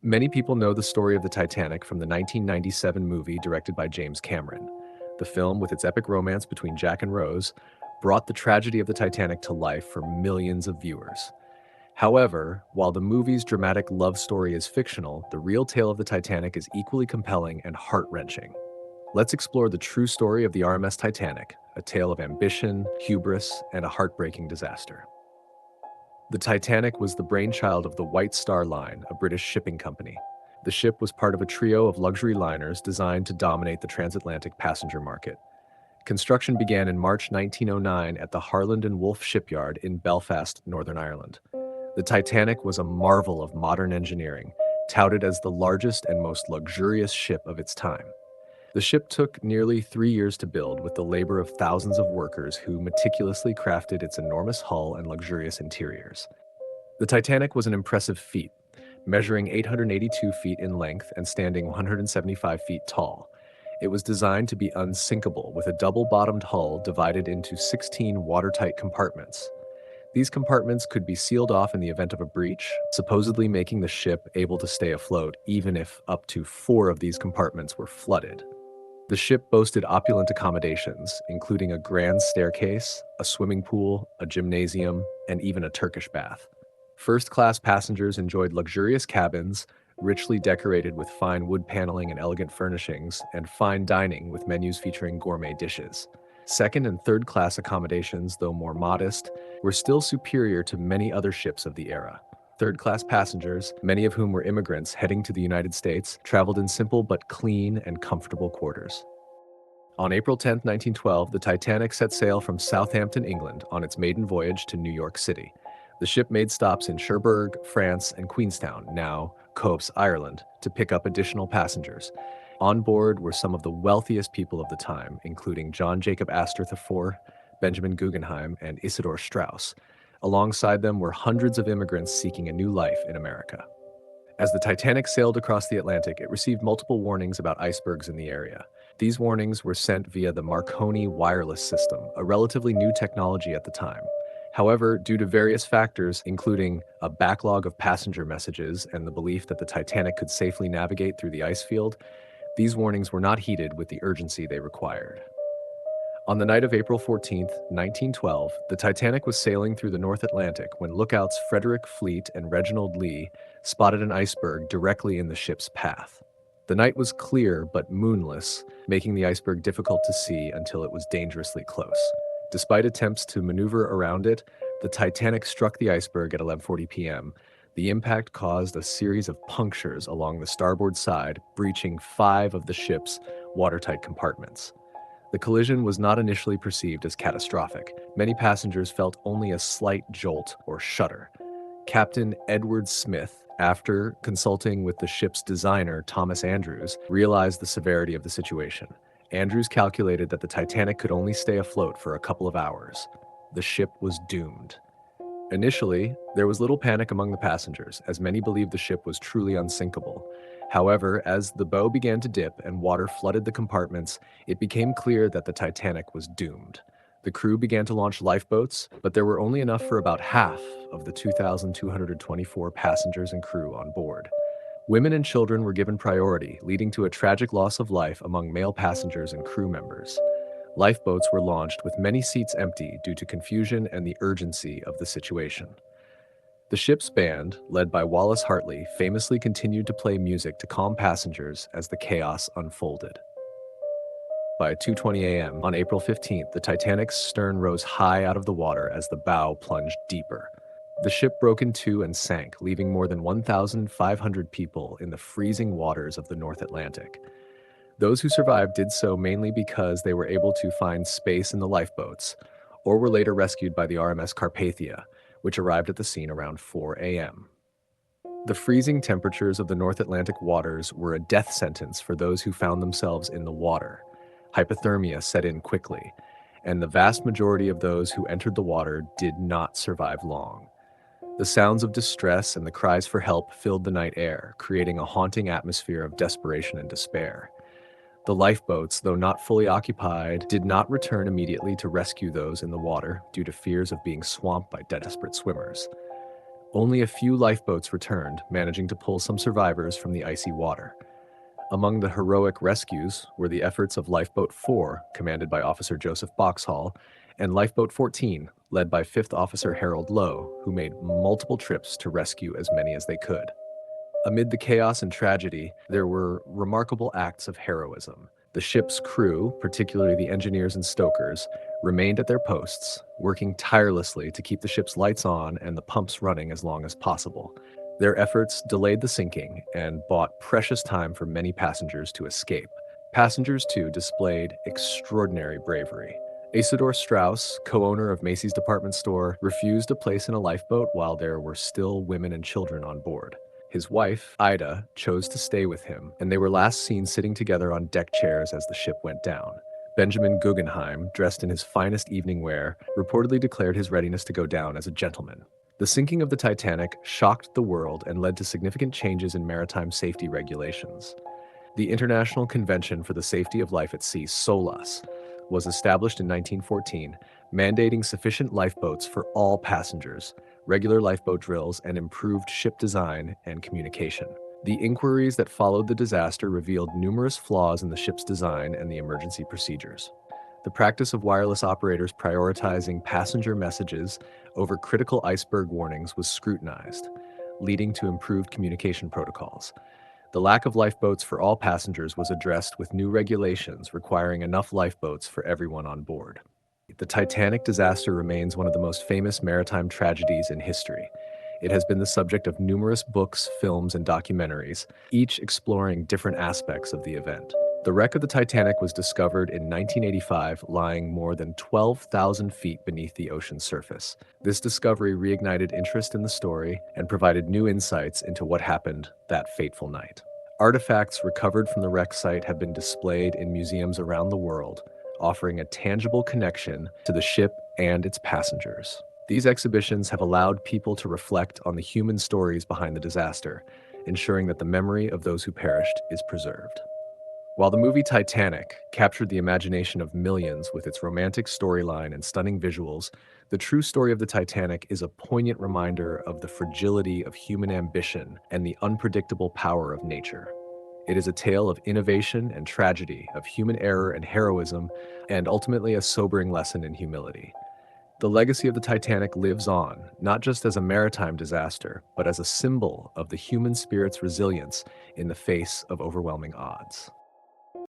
Many people know the story of the Titanic from the 1997 movie directed by James Cameron. The film, with its epic romance between Jack and Rose, brought the tragedy of the Titanic to life for millions of viewers. However, while the movie's dramatic love story is fictional, the real tale of the Titanic is equally compelling and heart-wrenching. Let's explore the true story of the RMS Titanic, a tale of ambition, hubris, and a heartbreaking disaster. The Titanic was the brainchild of the White Star Line, a British shipping company. The ship was part of a trio of luxury liners designed to dominate the transatlantic passenger market. Construction began in March 1909 at the Harland and Wolff shipyard in Belfast, Northern Ireland. The Titanic was a marvel of modern engineering, touted as the largest and most luxurious ship of its time. The ship took nearly 3 years to build, with the labor of thousands of workers who meticulously crafted its enormous hull and luxurious interiors. The Titanic was an impressive feat, measuring 882 feet in length and standing 175 feet tall. It was designed to be unsinkable, with a double-bottomed hull divided into 16 watertight compartments. These compartments could be sealed off in the event of a breach, supposedly making the ship able to stay afloat even if up to 4 of these compartments were flooded. The ship boasted opulent accommodations, including a grand staircase, a swimming pool, a gymnasium, and even a Turkish bath. First-class passengers enjoyed luxurious cabins, richly decorated with fine wood paneling and elegant furnishings, and fine dining with menus featuring gourmet dishes. Second and third-class accommodations, though more modest, were still superior to many other ships of the era. Third-class passengers, many of whom were immigrants heading to the United States, traveled in simple but clean and comfortable quarters. On April 10, 1912, the Titanic set sail from Southampton, England, on its maiden voyage to New York City. The ship made stops in Cherbourg, France, and Queenstown, now Copes, Ireland, to pick up additional passengers. On board were some of the wealthiest people of the time, including John Jacob Astor IV, Benjamin Guggenheim, and Isidor Straus. Alongside them were hundreds of immigrants seeking a new life in America. As the Titanic sailed across the Atlantic, it received multiple warnings about icebergs in the area. These warnings were sent via the Marconi wireless system, a relatively new technology at the time. However, due to various factors, including a backlog of passenger messages and the belief that the Titanic could safely navigate through the ice field, these warnings were not heeded with the urgency they required. On the night of April 14, 1912, the Titanic was sailing through the North Atlantic when lookouts Frederick Fleet and Reginald Lee spotted an iceberg directly in the ship's path. The night was clear but moonless, making the iceberg difficult to see until it was dangerously close. Despite attempts to maneuver around it, the Titanic struck the iceberg at 11:40 p.m. The impact caused a series of punctures along the starboard side, breaching 5 of the ship's watertight compartments. The collision was not initially perceived as catastrophic. Many passengers felt only a slight jolt or shudder. Captain Edward Smith, after consulting with the ship's designer, Thomas Andrews, realized the severity of the situation. Andrews calculated that the Titanic could only stay afloat for a couple of hours. The ship was doomed. Initially, there was little panic among the passengers, as many believed the ship was truly unsinkable. However, as the bow began to dip and water flooded the compartments, it became clear that the Titanic was doomed. The crew began to launch lifeboats, but there were only enough for about half of the 2,224 passengers and crew on board. Women and children were given priority, leading to a tragic loss of life among male passengers and crew members. Lifeboats were launched with many seats empty due to confusion and the urgency of the situation. The ship's band, led by Wallace Hartley, famously continued to play music to calm passengers as the chaos unfolded. By 2:20 a.m. on April 15th, the Titanic's stern rose high out of the water as the bow plunged deeper. The ship broke in two and sank, leaving more than 1,500 people in the freezing waters of the North Atlantic. Those who survived did so mainly because they were able to find space in the lifeboats, or were later rescued by the RMS Carpathia, which arrived at the scene around 4 a.m. The freezing temperatures of the North Atlantic waters were a death sentence for those who found themselves in the water. Hypothermia set in quickly, and the vast majority of those who entered the water did not survive long. The sounds of distress and the cries for help filled the night air, creating a haunting atmosphere of desperation and despair. The lifeboats, though not fully occupied, did not return immediately to rescue those in the water due to fears of being swamped by desperate swimmers. Only a few lifeboats returned, managing to pull some survivors from the icy water. Among the heroic rescues were the efforts of Lifeboat 4, commanded by Officer Joseph Boxhall, and Lifeboat 14, led by 5th Officer Harold Lowe, who made multiple trips to rescue as many as they could. Amid the chaos and tragedy, there were remarkable acts of heroism. The ship's crew, particularly the engineers and stokers, remained at their posts, working tirelessly to keep the ship's lights on and the pumps running as long as possible. Their efforts delayed the sinking and bought precious time for many passengers to escape. Passengers, too, displayed extraordinary bravery. Isidore Strauss, co-owner of Macy's department store, refused a place in a lifeboat while there were still women and children on board. His wife, Ida, chose to stay with him, and they were last seen sitting together on deck chairs as the ship went down. Benjamin Guggenheim, dressed in his finest evening wear, reportedly declared his readiness to go down as a gentleman. The sinking of the Titanic shocked the world and led to significant changes in maritime safety regulations. The International Convention for the Safety of Life at Sea, SOLAS, was established in 1914, mandating sufficient lifeboats for all passengers, regular lifeboat drills, and improved ship design and communication. The inquiries that followed the disaster revealed numerous flaws in the ship's design and the emergency procedures. The practice of wireless operators prioritizing passenger messages over critical iceberg warnings was scrutinized, leading to improved communication protocols. The lack of lifeboats for all passengers was addressed with new regulations requiring enough lifeboats for everyone on board. The Titanic disaster remains one of the most famous maritime tragedies in history. It has been the subject of numerous books, films, and documentaries, each exploring different aspects of the event. The wreck of the Titanic was discovered in 1985, lying more than 12,000 feet beneath the ocean's surface. This discovery reignited interest in the story and provided new insights into what happened that fateful night. Artifacts recovered from the wreck site have been displayed in museums around the world, offering a tangible connection to the ship and its passengers. These exhibitions have allowed people to reflect on the human stories behind the disaster, ensuring that the memory of those who perished is preserved. While the movie Titanic captured the imagination of millions with its romantic storyline and stunning visuals, the true story of the Titanic is a poignant reminder of the fragility of human ambition and the unpredictable power of nature. It is a tale of innovation and tragedy, of human error and heroism, and ultimately a sobering lesson in humility. The legacy of the Titanic lives on, not just as a maritime disaster, but as a symbol of the human spirit's resilience in the face of overwhelming odds.